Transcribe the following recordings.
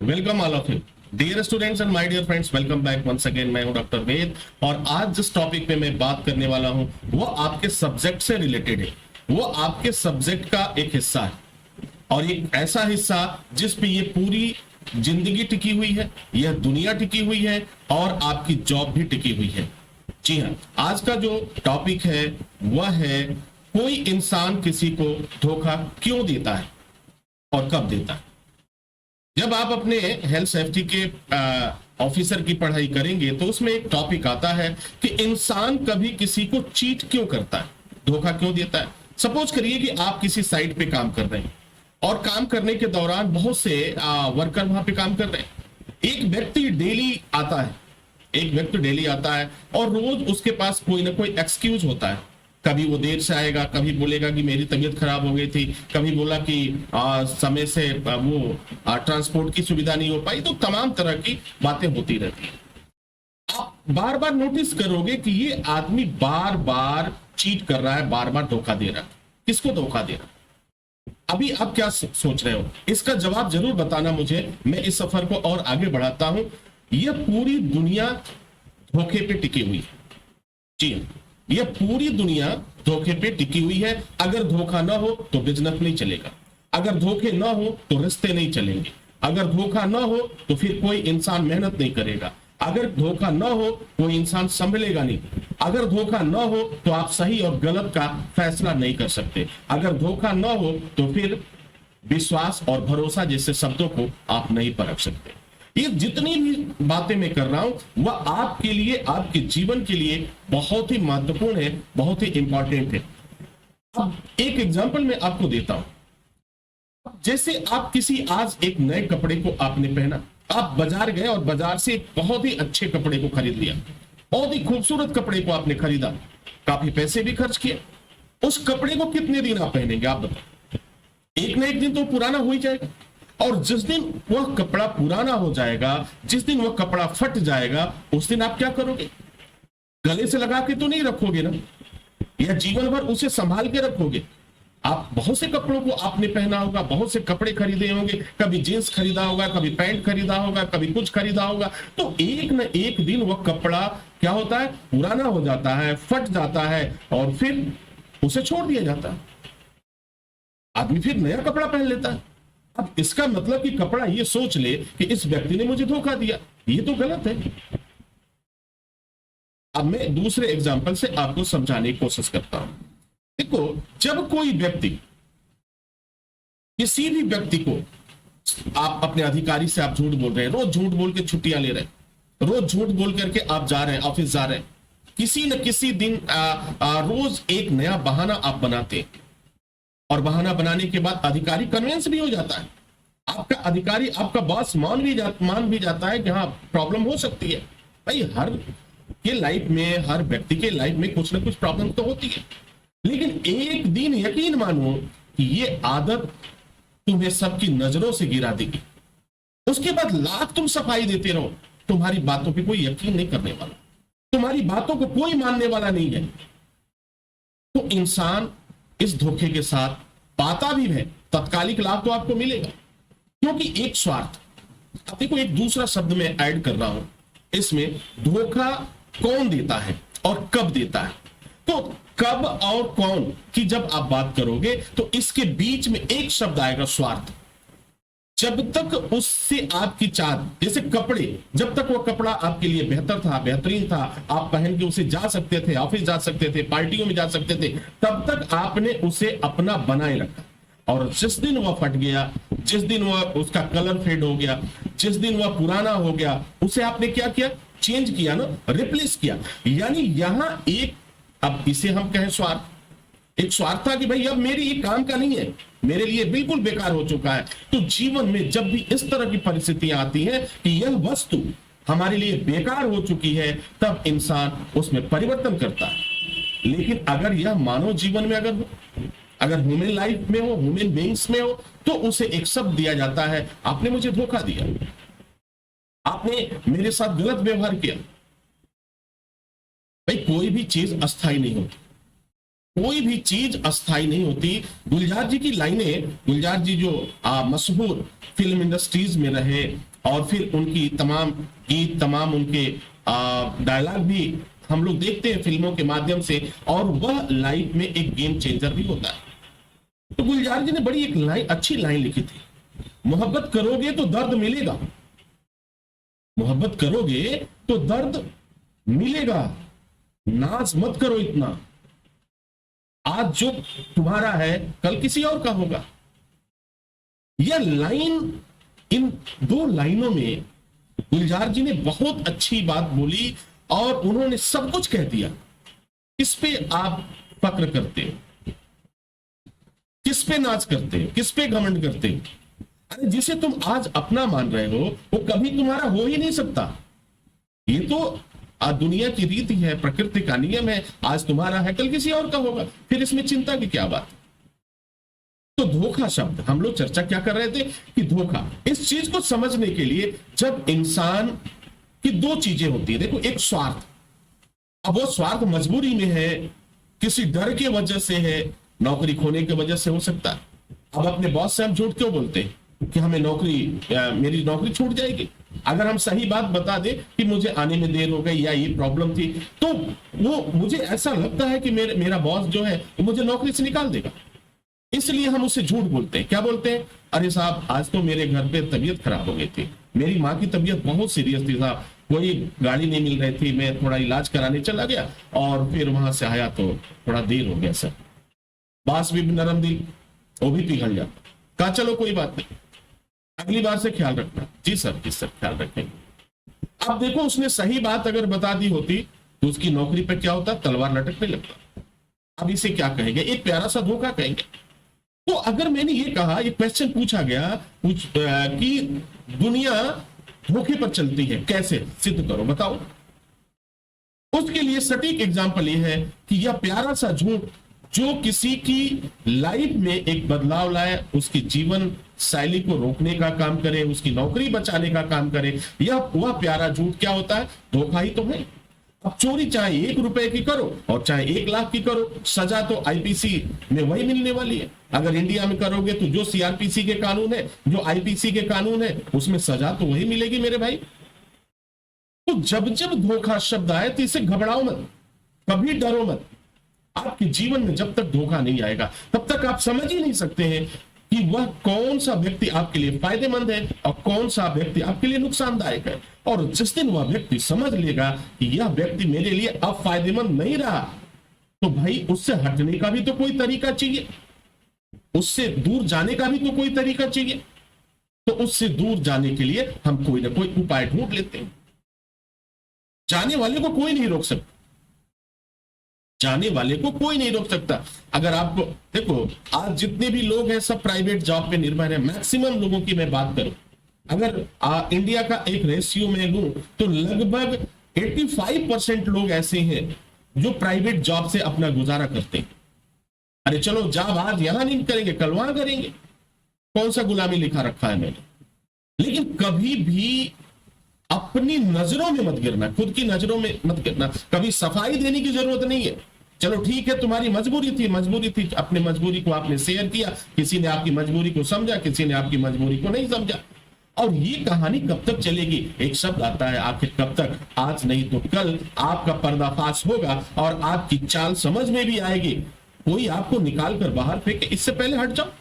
Welcome all of you dear students and my dear friends, welcome back once again. मैं हूं doctor वेद और आज जिस टॉपिक पे मैं बात करने वाला हूं वो आपके सब्जेक्ट से रिलेटेड है। वो आपके सब्जेक्ट का एक हिस्सा है और एक ऐसा हिस्सा जिस पे ये पूरी जिंदगी टिकी हुई है, यह दुनिया टिकी हुई है और आपकी जॉब भी टिकी हुई है। जी हाँ, आज का जो टॉपिक है वह है कोई इंसान किसी को धोखा क्यों देता है और कब देता है। जब आप अपने हेल्थ सेफ्टी के ऑफिसर की पढ़ाई करेंगे तो उसमें एक टॉपिक आता है कि इंसान कभी किसी को चीट क्यों करता है, धोखा क्यों देता है। सपोज करिए कि आप किसी साइट पे काम कर रहे हैं और काम करने के दौरान बहुत से वर्कर वहां पे काम कर रहे हैं। एक व्यक्ति डेली आता है, एक व्यक्ति डेली आता है और रोज उसके पास कोई ना कोई एक्सक्यूज होता है। कभी वो देर से आएगा, कभी बोलेगा कि मेरी तबीयत खराब हो गई थी, कभी बोला कि समय से वो ट्रांसपोर्ट की सुविधा नहीं हो पाई। तो तमाम तरह की बातें होती रहती है। आप बार बार नोटिस करोगे कि ये आदमी बार बार चीट कर रहा है, बार बार धोखा दे रहा है। किसको धोखा दे रहा है? अभी आप क्या सोच रहे हो, इसका जवाब जरूर बताना मुझे। मैं इस सफर को और आगे बढ़ाता हूं। यह पूरी दुनिया धोखे पे टिकी हुई है। जी, यह पूरी दुनिया धोखे पे टिकी हुई है। अगर धोखा ना हो तो बिजनेस नहीं चलेगा, अगर धोखे ना हो तो रिश्ते नहीं चलेंगे, अगर धोखा ना हो तो फिर कोई इंसान मेहनत नहीं करेगा, अगर धोखा ना हो कोई इंसान संभलेगा नहीं, अगर धोखा ना हो तो आप सही और गलत का फैसला नहीं कर सकते, अगर धोखा ना हो तो फिर विश्वास और भरोसा जैसे शब्दों को आप नहीं परख सकते। ये जितनी भी बातें मैं कर रहा हूं वह आपके लिए, आपके जीवन के लिए बहुत ही महत्वपूर्ण है, बहुत ही इंपॉर्टेंट है। अब एक एग्जांपल मैं आपको देता हूं। जैसे आप किसी आज एक नए कपड़े को आपने पहना, आप बाजार गए और बाजार से एक बहुत ही अच्छे कपड़े को खरीद लिया, बहुत ही खूबसूरत कपड़े को आपने खरीदा, काफी पैसे भी खर्च किए। उस कपड़े को कितने दिन आप पहनेंगे आप बताओ? एक ना एक दिन तो पुराना हो ही जाएगा। और जिस दिन वह कपड़ा पुराना हो जाएगा, जिस दिन वह कपड़ा फट जाएगा, उस दिन आप क्या करोगे? गले से लगा के तो नहीं रखोगे ना, या जीवन भर उसे संभाल के रखोगे। आप बहुत से कपड़ों को आपने पहना होगा, बहुत से कपड़े खरीदे होंगे, कभी जींस खरीदा होगा, कभी पैंट खरीदा होगा, कभी कुछ खरीदा होगा। तो एक न एक दिन वह कपड़ा क्या होता है, पुराना हो जाता है, फट जाता है और फिर उसे छोड़ दिया जाता है। आदमी फिर नया कपड़ा पहन लेता है। अब इसका मतलब कि कपड़ा ये सोच ले कि इस व्यक्ति ने मुझे धोखा दिया, ये तो गलत है। अब मैं दूसरे एग्जांपल से आपको समझाने की कोशिश करता हूं। देखो, जब कोई व्यक्ति, किसी भी व्यक्ति को, आप अपने अधिकारी से आप झूठ बोल रहे हैं, रोज झूठ बोल के छुट्टियां ले रहे हैं, रोज झूठ बोल करके आप जा रहे हैं, ऑफिस जा रहे हैं, किसी न किसी दिन रोज एक नया बहाना आप बनाते हैं और बहाना बनाने के बाद अधिकारी कन्विंस भी हो जाता है। आपका अधिकारी, आपका बॉस मान भी जाता है कि हाँ प्रॉब्लम हो सकती है। भाई हर के लाइफ में, हर व्यक्ति के लाइफ में कुछ ना कुछ प्रॉब्लम तो होती है। लेकिन एक दिन यकीन मानो कि ये आदत तुम्हें सबकी नजरों से गिरा देगी। उसके बाद लाख तुम सफाई देते रहो, तुम्हारी बातों पे कोई यकीन नहीं करने वाला, तुम्हारी बातों को कोई मानने वाला नहीं है। तो इंसान इस धोखे के साथ पाता भी है, तत्कालिक लाभ तो आपको मिलेगा, क्योंकि एक स्वार्थ। अब देखो, एक दूसरा शब्द मैं ऐड कर रहा हूं इसमें, धोखा कौन देता है और कब देता है। तो कब और कौन की जब आप बात करोगे तो इसके बीच में एक शब्द आएगा, स्वार्थ। जब तक उससे आपकी चाह, जैसे कपड़े, जब तक वो कपड़ा आपके लिए बेहतर था, बेहतरीन था, आप पहन के उसे जा सकते थे, ऑफिस जा सकते थे, पार्टियों में जा सकते थे, तब तक आपने उसे अपना बनाए रखा। और जिस दिन वह फट गया, जिस दिन वह, उसका कलर फेड हो गया, जिस दिन वह पुराना हो गया, उसे आपने क्या किया? चेंज किया ना, रिप्लेस किया। यानी यहां एक, अब इसे हम कहें स्वार्थ, एक स्वार्थ था कि भाई अब मेरी ये काम का नहीं है, मेरे लिए बिल्कुल बेकार हो चुका है। तो जीवन में जब भी इस तरह की परिस्थितियां आती हैं कि यह वस्तु हमारे लिए बेकार हो चुकी है, तब इंसान उसमें परिवर्तन करता है। लेकिन अगर यह मानव जीवन में अगर ह्यूमन लाइफ में हो, ह्यूमन बीइंग्स में हो, तो उसे एक शब्द दिया जाता है, आपने मुझे धोखा दिया, आपने मेरे साथ गलत व्यवहार किया। भाई कोई भी चीज अस्थायी नहीं होती, कोई भी चीज अस्थाई नहीं होती। गुलजार जी की लाइनें, गुलजार जी जो मशहूर फिल्म इंडस्ट्रीज में रहे और फिर उनकी तमाम गीत, तमाम उनके डायलॉग भी हम लोग देखते हैं फिल्मों के माध्यम से, और वह लाइफ में एक गेम चेंजर भी होता है। तो गुलजार जी ने बड़ी एक लाइन, अच्छी लाइन लिखी थी, मोहब्बत करोगे तो दर्द मिलेगा, मोहब्बत करोगे तो दर्द मिलेगा, नाज मत करो इतना, आज जो तुम्हारा है कल किसी और का होगा। यह लाइन, इन दो लाइनों में गुलजार जी ने बहुत अच्छी बात बोली और उन्होंने सब कुछ कह दिया। किस पे आप फक्र करते हो, किस पे नाच करते हो, किस पे घमंड करते हो? अरे जिसे तुम आज अपना मान रहे हो वो कभी तुम्हारा हो ही नहीं सकता। ये तो दुनिया की रीति है, प्रकृति का नियम है, आज तुम्हारा है कल किसी और का होगा, फिर इसमें चिंता की क्या बात? तो धोखा शब्द, हम लोग चर्चा क्या कर रहे थे कि धोखा, इस चीज को समझने के लिए जब इंसान की दो चीजें होती है, देखो एक स्वार्थ, अब वो स्वार्थ मजबूरी में है, किसी डर के वजह से है, नौकरी खोने की वजह से हो सकता है। अब अपने बॉस से हम झूठ क्यों बोलते हैं कि हमें मेरी नौकरी छूट जाएगी? अगर हम सही बात बता दें कि मुझे आने में देर हो गई या ये प्रॉब्लम थी, तो वो मुझे ऐसा लगता है कि मेरा बॉस जो है मुझे नौकरी से निकाल देगा, इसलिए हम उससे झूठ बोलते हैं। क्या बोलते हैं? अरे साहब आज तो मेरे घर पे तबीयत खराब हो गई थी, मेरी माँ की तबीयत बहुत सीरियस थी साहब, कोई गाड़ी नहीं मिल रही थी, मैं थोड़ा इलाज कराने चला गया और फिर वहां से आया तो थोड़ा देर हो गया सर। बास भी नरम दिल, वो भी पिघल जाता। कहा चलो कोई बात नहीं, अगली बार से ख्याल रखना। जी सर ख्याल रखेंगे। अब देखो उसने सही बात अगर बता दी होती तो उसकी नौकरी पे क्या होता? तलवार लटकने लगता। अब इसे क्या कहेंगे? एक प्यारा सा धोखा कहेंगे। तो अगर मैंने ये कहा, ये क्वेश्चन पूछा गया कि दुनिया धोखे पर चलती है, कैसे सिद्ध करो बताओ, उसके लिए सटीक एग्जांपल ये है कि यह प्यारा सा झूठ जो किसी की लाइफ में एक बदलाव लाए, उसकी जीवन शैली को रोकने का काम करे, उसकी नौकरी बचाने का काम करे, यह वह प्यारा झूठ क्या होता है? धोखा ही तो है। अब चोरी चाहे 1 रुपए की करो और चाहे 1 लाख की करो, सजा तो आईपीसी में वही मिलने वाली है। अगर इंडिया में करोगे तो जो सीआरपीसी के कानून है, जो आईपीसी के कानून है, उसमें सजा तो वही मिलेगी मेरे भाई। तो जब जब धोखा शब्द आए तो इसे घबराओ मत, कभी डरो मत। आपके जीवन में जब तक धोखा नहीं आएगा तब तक आप समझ ही नहीं सकते हैं कि वह कौन सा व्यक्ति आपके लिए फायदेमंद है और कौन सा व्यक्ति आपके लिए नुकसानदायक है। और जिस दिन वह व्यक्ति समझ लेगा कि यह व्यक्ति मेरे लिए अब फायदेमंद नहीं रहा, तो भाई उससे हटने का भी तो कोई तरीका चाहिए, उससे दूर जाने का भी तो कोई तरीका चाहिए। तो उससे दूर जाने के लिए हम कोई ना कोई उपाय ढूंढ लेते हैं। जाने वाले को कोई नहीं रोक सकता, जाने वाले को कोई नहीं रोक सकता। अगर आपको देखो, आज जितने भी लोग हैं सब प्राइवेट जॉब पे निर्भर है, मैक्सिमम लोगों की मैं बात करूं, अगर इंडिया का एक रेशियो में लूं तो लगभग 85% लोग ऐसे हैं जो प्राइवेट जॉब से अपना गुजारा करते हैं। अरे चलो जॉब आज यहां नहीं करेंगे कल वहां करेंगे, कौन सा गुलामी लिखा रखा है मैंने। लेकिन कभी भी अपनी नजरों में मत गिरना, खुद की नजरों में मत गिरना। कभी सफाई देने की जरूरत नहीं है। चलो ठीक है, तुम्हारी मजबूरी थी, अपनी मजबूरी को आपने शेयर किया, किसी ने आपकी मजबूरी को समझा, किसी ने आपकी मजबूरी को नहीं समझा। और ये कहानी कब तक चलेगी? एक शब्द आता है, आखिर कब तक? आज नहीं तो कल आपका पर्दाफाश होगा और आपकी चाल समझ में भी आएगी। कोई आपको निकाल कर बाहर फेंके, इससे पहले हट जाओ।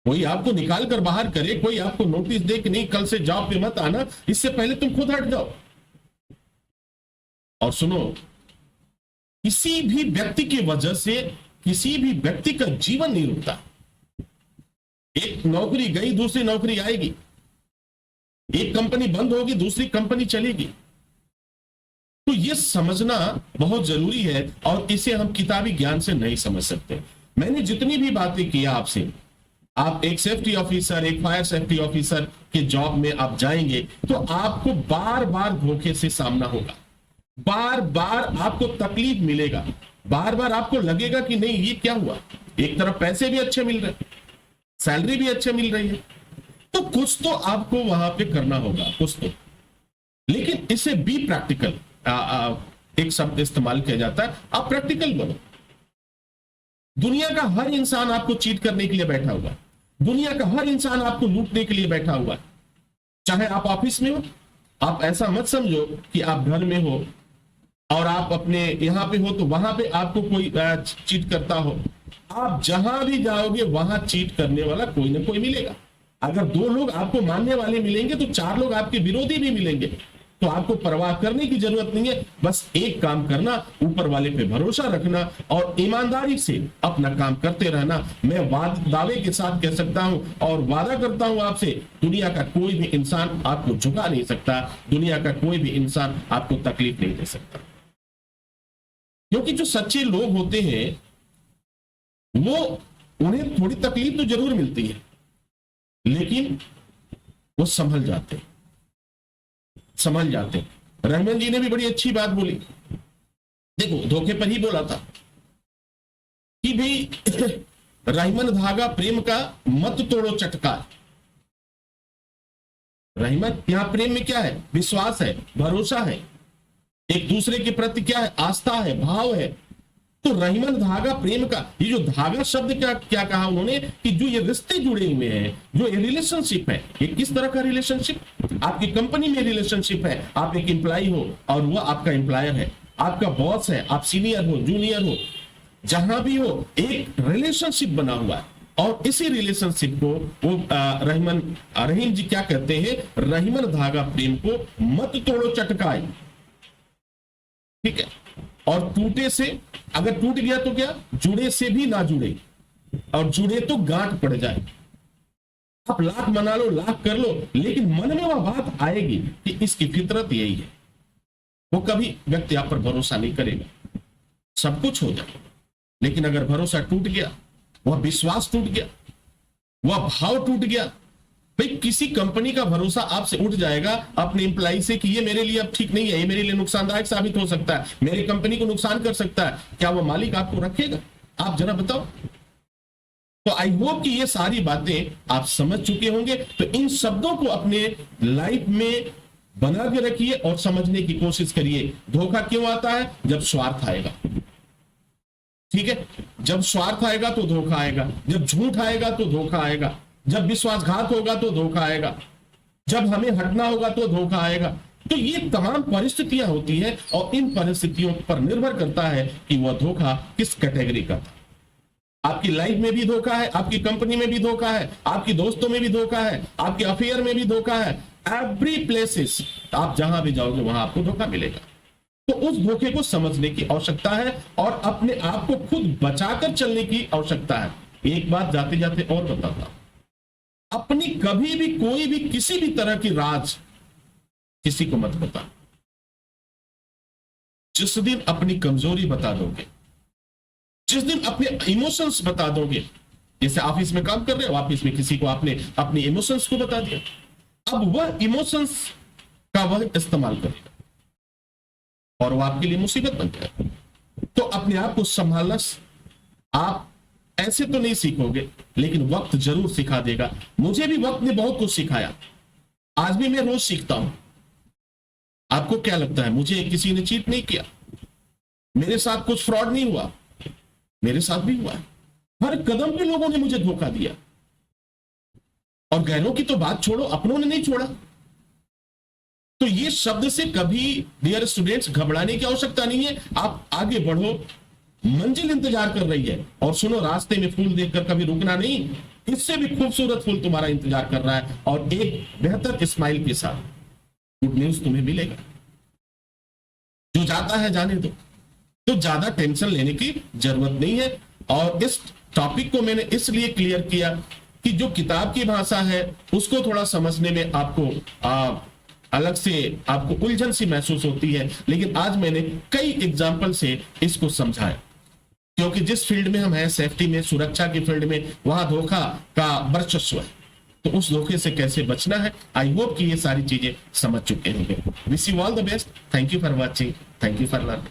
कोई आपको निकाल कर बाहर करे, कोई आपको नोटिस दे कि नहीं कल से जॉब पे मत आना, इससे पहले तुम खुद हट जाओ। और सुनो, किसी भी व्यक्ति की वजह से किसी भी व्यक्ति का जीवन नहीं रुकता। एक नौकरी गई, दूसरी नौकरी आएगी, एक कंपनी बंद होगी, दूसरी कंपनी चलेगी। तो यह समझना बहुत जरूरी है और इसे हम किताबी ज्ञान से नहीं समझ सकते। मैंने जितनी भी बातें की आपसे, आप एक सेफ्टी ऑफिसर, एक फायर सेफ्टी ऑफिसर के जॉब में आप जाएंगे तो आपको बार बार धोखे से सामना होगा, बार बार आपको तकलीफ मिलेगा, बार बार आपको लगेगा कि नहीं ये क्या हुआ। एक तरफ पैसे भी अच्छे मिल रहे, सैलरी भी अच्छे मिल रही है, तो कुछ तो आपको वहां पे करना होगा, कुछ तो। लेकिन इसे बी प्रैक्टिकल, एक शब्द इस्तेमाल किया जाता है, आप प्रैक्टिकल बनो। दुनिया का हर इंसान आपको चीट करने के लिए बैठा हुआ है, दुनिया का हर इंसान आपको लूटने के लिए बैठा हुआ है। चाहे आप ऑफिस में हो, आप ऐसा मत समझो कि आप घर में हो और आप अपने यहां पे हो तो वहां पे आपको कोई चीट करता हो। आप जहां भी जाओगे वहां चीट करने वाला कोई ना कोई मिलेगा। अगर 2 लोग आपको मानने वाले मिलेंगे तो 4 लोग आपके विरोधी भी मिलेंगे। तो आपको परवाह करने की जरूरत नहीं है, बस एक काम करना, ऊपर वाले पे भरोसा रखना और ईमानदारी से अपना काम करते रहना। मैं दावे के साथ कह सकता हूं और वादा करता हूं आपसे, दुनिया का कोई भी इंसान आपको झुका नहीं सकता, दुनिया का कोई भी इंसान आपको तकलीफ नहीं दे सकता। क्योंकि जो सच्चे लोग होते हैं वो, उन्हें थोड़ी तकलीफ तो जरूर मिलती है, लेकिन वो संभल जाते हैं। रहमान जी ने भी बड़ी अच्छी बात बोली, देखो धोखे पर ही बोला था कि भाई रहमान धागा प्रेम का मत तोड़ो चटका। रहमान, यहां प्रेम में क्या है? विश्वास है, भरोसा है, एक दूसरे के प्रति क्या है? आस्था है, भाव है। तो रहमान धागा प्रेम का, ये जो धागा शब्द क्या कहा उन्होंने कि जो ये रिश्ते जुड़े हुए हैं, जो ये रिलेशनशिप है, ये किस तरह का रिलेशनशिप? आपकी कंपनी में रिलेशनशिप है, आप एक एम्प्लॉय हो और वो आपका एम्प्लॉयर है, आपका बॉस है, आप सीनियर हो, जूनियर हो, जहां भी हो एक रिलेशनशिप बना हुआ है। और इसी रिलेशनशिप को वो रहीम जी क्या कहते हैं? रहमान धागा प्रेम को मत तोड़ो चटकाए। ठीक है, और टूटे से, अगर टूट गया तो क्या? जुड़े से भी ना जुड़े, और जुड़े तो गांठ पड़ जाए। आप लाख मना लो, लाख कर लो, लेकिन मन में वह बात आएगी कि इसकी फितरत यही है। वो कभी व्यक्ति आप पर भरोसा नहीं करेगा, सब कुछ हो जाए, लेकिन अगर भरोसा टूट गया, वह विश्वास टूट गया, वह भाव टूट गया, भाई किसी कंपनी का भरोसा आपसे उठ जाएगा अपने एम्प्लॉय से कि ये मेरे लिए अब ठीक नहीं है, ये मेरे लिए नुकसानदायक साबित हो सकता है, मेरी कंपनी को नुकसान कर सकता है, क्या वो मालिक आपको रखेगा? आप जरा बताओ। तो आई होप कि ये सारी बातें आप समझ चुके होंगे। तो इन शब्दों को अपने लाइफ में बना के रखिए और समझने की कोशिश करिए। धोखा क्यों आता है? जब स्वार्थ आएगा। ठीक है, जब स्वार्थ आएगा तो धोखा आएगा, जब झूठ आएगा तो धोखा आएगा, जब विश्वासघात होगा तो धोखा आएगा, जब हमें हटना होगा तो धोखा आएगा। तो ये तमाम परिस्थितियां होती हैं और इन परिस्थितियों पर निर्भर करता है कि वह धोखा किस कैटेगरी का था। आपकी लाइफ में भी धोखा है, आपकी कंपनी में भी धोखा है, आपकी दोस्तों में भी धोखा है, आपके अफेयर में भी धोखा है। एवरी प्लेसेस, आप जहां भी जाओगे वहां आपको धोखा मिलेगा। तो उस धोखे को समझने की आवश्यकता है और अपने आप को खुद बचाकर चलने की आवश्यकता है। एक बात जाते जाते और बताता हूं, अपनी कभी भी कोई भी किसी भी तरह की राज किसी को मत बता। जिस दिन अपनी कमजोरी बता दोगे, जिस दिन अपने इमोशंस बता दोगे, जैसे ऑफिस में काम कर रहे हो, ऑफिस में किसी को आपने अपने इमोशंस को बता दिया, अब वह इमोशंस का वह इस्तेमाल करेगा और वो आपके लिए मुसीबत बन जाएगा। तो अपने आप को संभालना आप ऐसे तो नहीं सीखोगे, लेकिन वक्त जरूर सिखा देगा। मुझे भी वक्त ने बहुत कुछ सिखाया, आज भी मैं रोज सीखता हूं। आपको क्या लगता है मुझे किसी ने चीट नहीं किया? मेरे साथ कुछ फ्रॉड नहीं हुआ? मेरे साथ भी हुआ है। हर कदम पे लोगों ने मुझे धोखा दिया, और गैरों की तो बात छोड़ो, अपनों ने नहीं छोड़ा। तो ये शब्द से कभी डियर स्टूडेंट्स घबराने की आवश्यकता नहीं है। आप आगे बढ़ो, मंजिल इंतजार कर रही है। और सुनो, रास्ते में फूल देखकर कभी रुकना नहीं, इससे भी खूबसूरत फूल तुम्हारा इंतजार कर रहा है और एक बेहतर स्माइल के साथ गुड न्यूज तुम्हें मिलेगा। जो जाता है जाने दो, तो ज्यादा टेंशन लेने की जरूरत नहीं है। और इस टॉपिक को मैंने इसलिए क्लियर किया कि जो किताब की भाषा है उसको थोड़ा समझने में आपको अलग से आपको उलझन सी महसूस होती है, लेकिन आज मैंने कई एग्जाम्पल से इसको समझाया। क्योंकि जिस फील्ड में हम हैं, सेफ्टी में, सुरक्षा की फील्ड में, वहां धोखा का वर्चस्व है। तो उस धोखे से कैसे बचना है, आई होप कि ये सारी चीजें समझ चुके होंगे। Wish you all the best. Thank you for watching, thank you for learning.